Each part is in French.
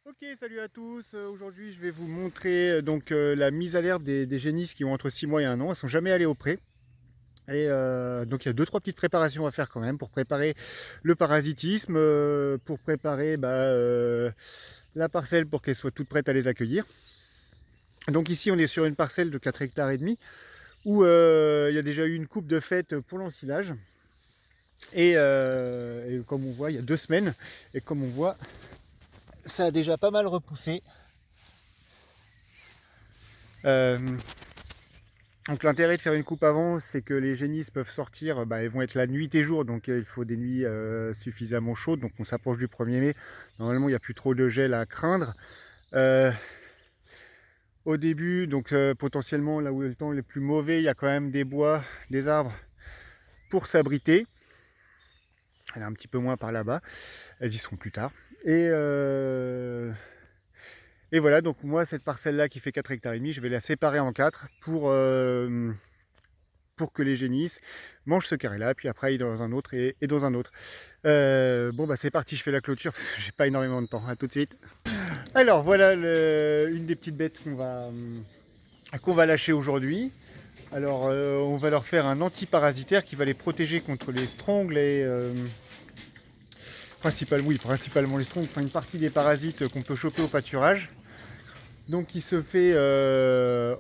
Ok, salut à tous. Aujourd'hui, je vais vous montrer la mise à l'herbe des génisses qui ont entre 6 mois et 1 an. Elles sont jamais allées au pré. Et donc, il y a deux, trois petites préparations à faire quand même pour préparer le parasitisme, pour préparer la parcelle pour qu'elle soit toute prête à les accueillir. Donc ici, on est sur une parcelle de 4 hectares et demi où il y a déjà eu une coupe de fête pour l'ensilage. Et comme on voit, il y a 2 semaines. Et comme on voit, ça a déjà pas mal repoussé. Euh, Donc l'intérêt de faire une coupe avant, c'est que les génisses peuvent sortir, elles vont être là nuit et jour, donc il faut des nuits suffisamment chaudes, donc on s'approche du 1er mai. Normalement, il n'y a plus trop de gel à craindre. Euh, Au début, potentiellement là où le temps est le plus mauvais, il y a quand même des bois, des arbres pour s'abriter. Elle est un petit peu moins par là-bas, elles y seront plus tard. Et voilà, donc moi cette parcelle-là qui fait 4 hectares et demi, je vais la séparer en 4 pour que les génisses mangent ce carré-là, puis après ils dans un autre et dans un autre. C'est parti, je fais la clôture parce que j'ai pas énormément de temps. À tout de suite. Alors voilà une des petites bêtes qu'on va lâcher aujourd'hui. Alors on va leur faire un antiparasitaire qui va les protéger contre les strongles et principalement les strongles, enfin une partie des parasites qu'on peut choper au pâturage. Donc il se fait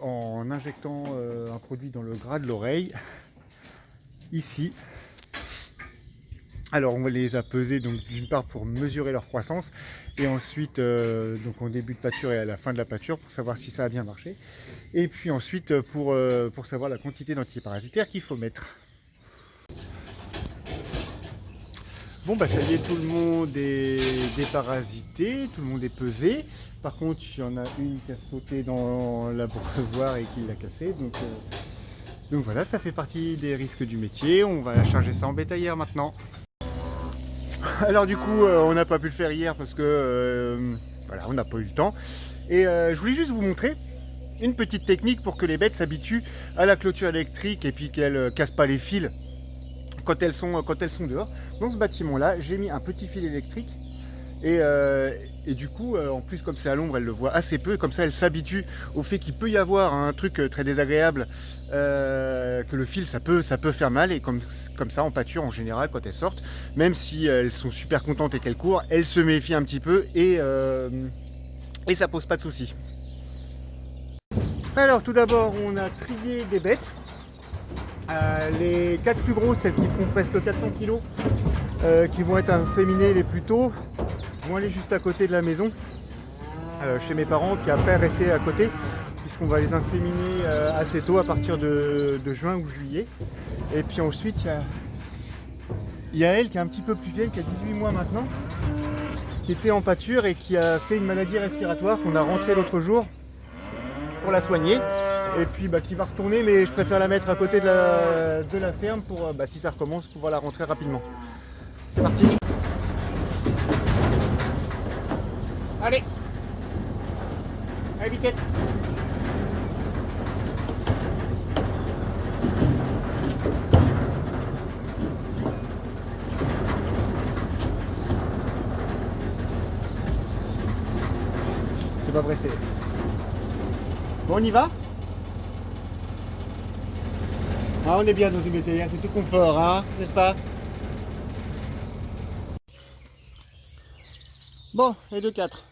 en injectant un produit dans le gras de l'oreille, ici. Alors on les a pesés donc d'une part pour mesurer leur croissance et ensuite donc en début de pâture et à la fin de la pâture pour savoir si ça a bien marché. Et puis ensuite pour savoir la quantité d'antiparasitaire qu'il faut mettre. Bon ça y est, tout le monde est déparasité, tout le monde est pesé. Par contre il y en a une qui a sauté dans l'abreuvoir et qui l'a cassé. Donc voilà, ça fait partie des risques du métier. On va charger ça en bétaillère maintenant. Alors du coup, on n'a pas pu le faire hier parce que voilà, on n'a pas eu le temps. Et je voulais juste vous montrer une petite technique pour que les bêtes s'habituent à la clôture électrique et puis qu'elles ne cassent pas les fils quand elles sont dehors. Dans ce bâtiment-là, j'ai mis un petit fil électrique et du coup, en plus comme c'est à l'ombre, elle le voit assez peu. Et comme ça, elle s'habitue au fait qu'il peut y avoir un truc très désagréable, que le fil, ça peut faire mal. Et comme ça, en pâture, en général, quand elles sortent, même si elles sont super contentes et qu'elles courent, elles se méfient un petit peu et ça pose pas de soucis. Alors tout d'abord, on a trié des bêtes. Les 4 plus grosses, celles qui font presque 400 kg, qui vont être inséminées les plus tôt, vont aller juste à côté de la maison, chez mes parents, puis après rester à côté, puisqu'on va les inséminer assez tôt, à partir de juin ou juillet. Et puis ensuite, il y a elle qui est un petit peu plus vieille, qui a 18 mois maintenant, qui était en pâture et qui a fait une maladie respiratoire qu'on a rentrée l'autre jour pour la soigner. Et puis qui va retourner, mais je préfère la mettre à côté de la ferme pour, si ça recommence, pouvoir la rentrer rapidement. C'est parti. Allez. Allez, Biquette. C'est pas pressé. Bon, on y va. Ah, on est bien dans une bétaillère, c'est tout confort, hein, n'est-ce pas? Bon, et de 4.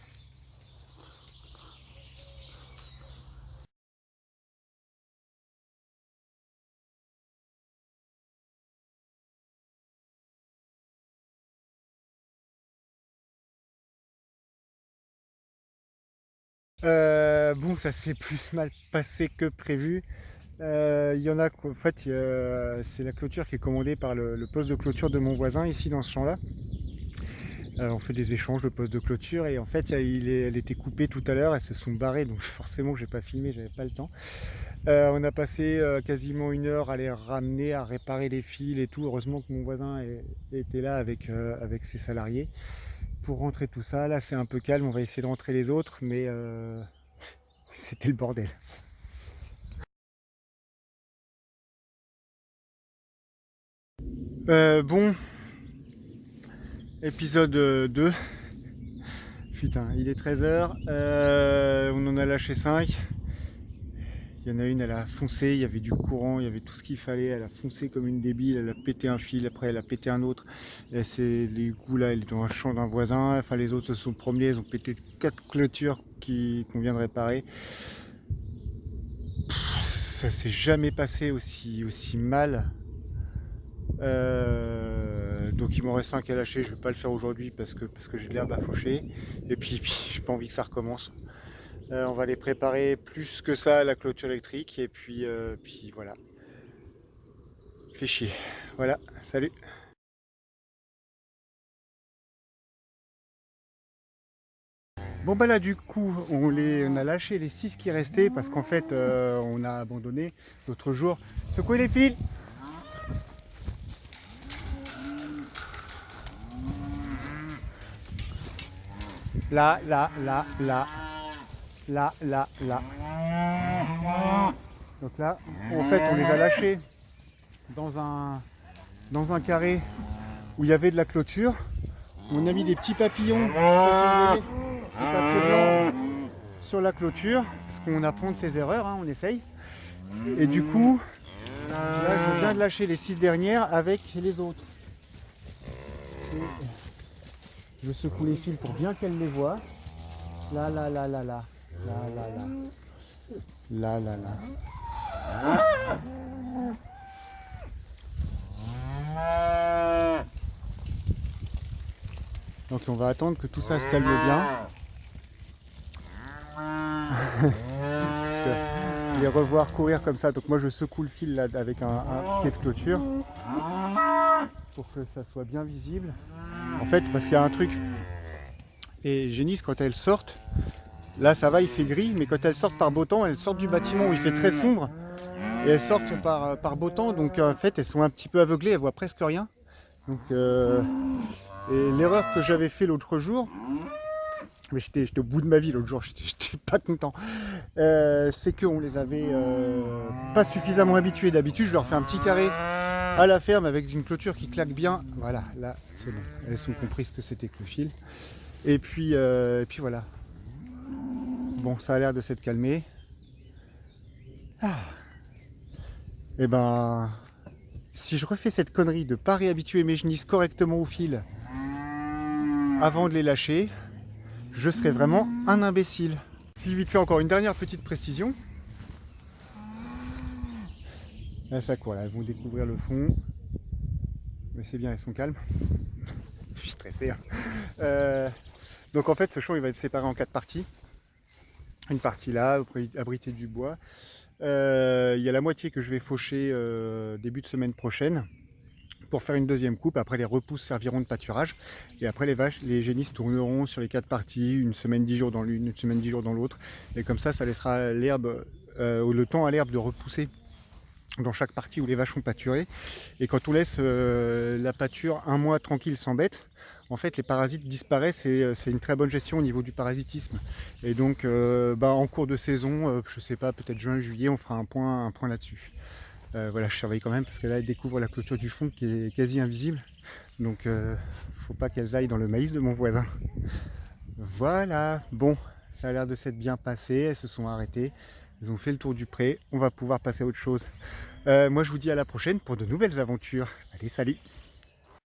Bon, ça s'est plus mal passé que prévu. Il y en a, en fait, c'est la clôture qui est commandée par le poste de clôture de mon voisin ici dans ce champ-là. On fait des échanges de poste de clôture et en fait, elle était coupée tout à l'heure, elles se sont barrées, donc forcément, j'ai pas filmé, j'avais pas le temps. On a passé quasiment 1 heure à les ramener, à réparer les fils et tout. Heureusement que mon voisin était là avec ses salariés pour rentrer tout ça. Là, c'est un peu calme, on va essayer de rentrer les autres, mais c'était le bordel. Bon, épisode 2. Putain, il est 13 h, on en a lâché 5. Il y en a une, elle a foncé, il y avait du courant, il y avait tout ce qu'il fallait, elle a foncé comme une débile, elle a pété un fil, après elle a pété un autre. Et c'est les coups là, elle est dans un champ d'un voisin, enfin les autres se sont promenés, elles ont pété 4 clôtures qu'on vient de réparer. Ça s'est jamais passé aussi mal. Donc il m'en reste 5 à lâcher, je vais pas le faire aujourd'hui parce que j'ai de l'herbe à faucher. Et puis j'ai pas envie que ça recommence. On va les préparer plus que ça à la clôture électrique et puis voilà. Fait chier. Voilà, salut. Bon bah là du coup on a lâché les 6 qui restaient parce qu'en fait on a abandonné l'autre jour. Secouez les fils. Là. Donc là, en fait, on les a lâchés dans un carré où il y avait de la clôture. On a mis des petits papillons, des papiers blancs sur la clôture, parce qu'on apprend de ses erreurs, hein, on essaye. Et du coup, là, je viens de lâcher les 6 dernières avec les autres. Et je secoue les fils pour bien qu'elle les voie. Là. Donc on va attendre que tout ça se calme bien. Parce que les revoir courir comme ça, donc moi je secoue le fil là avec un piquet de clôture pour que ça soit bien visible. En fait, parce qu'il y a un truc, et Génis quand elles sortent, là ça va, il fait gris, mais quand elles sortent par beau temps, elles sortent du bâtiment où il fait très sombre, et elles sortent par beau temps, donc en fait elles sont un petit peu aveuglées, elles voient presque rien. Donc, et l'erreur que j'avais fait l'autre jour, mais j'étais au bout de ma vie l'autre jour, j'étais pas content, c'est qu'on les avait pas suffisamment habitués. D'habitude je leur fais un petit carré à la ferme avec une clôture qui claque bien. Voilà, là c'est bon, elles ont compris ce que c'était que le fil. Et puis voilà. Bon, ça a l'air de s'être calmé. Et ben, si je refais cette connerie de pas réhabituer mes genisses correctement au fil avant de les lâcher, je serais vraiment un imbécile. Si vite fait encore une dernière petite précision. Là ça court, là, elles vont découvrir le fond. Mais c'est bien, elles sont calmes. Je suis stressé. Hein. Donc en fait ce champ il va être séparé en 4 parties. Une partie là, abritée du bois. Il y a la moitié que je vais faucher début de semaine prochaine pour faire une deuxième coupe. Après les repousses serviront de pâturage. Et après les génisses tourneront sur les 4 parties, une semaine 10 jours dans l'une, une semaine 10 jours dans l'autre. Et comme ça laissera l'herbe, le temps à l'herbe de repousser dans chaque partie où les vaches ont pâturé. Et quand on laisse la pâture un mois tranquille sans bête, en fait les parasites disparaissent et c'est une très bonne gestion au niveau du parasitisme. Et donc en cours de saison, je sais pas, peut-être juin, juillet, on fera un point là-dessus. Voilà, je surveille quand même parce que là elles découvrent la clôture du fond qui est quasi invisible. Donc faut pas qu'elles aillent dans le maïs de mon voisin. Voilà, bon, ça a l'air de s'être bien passé, elles se sont arrêtées. Elles ont fait le tour du pré, on va pouvoir passer à autre chose. Moi je vous dis à la prochaine pour de nouvelles aventures. Allez, salut!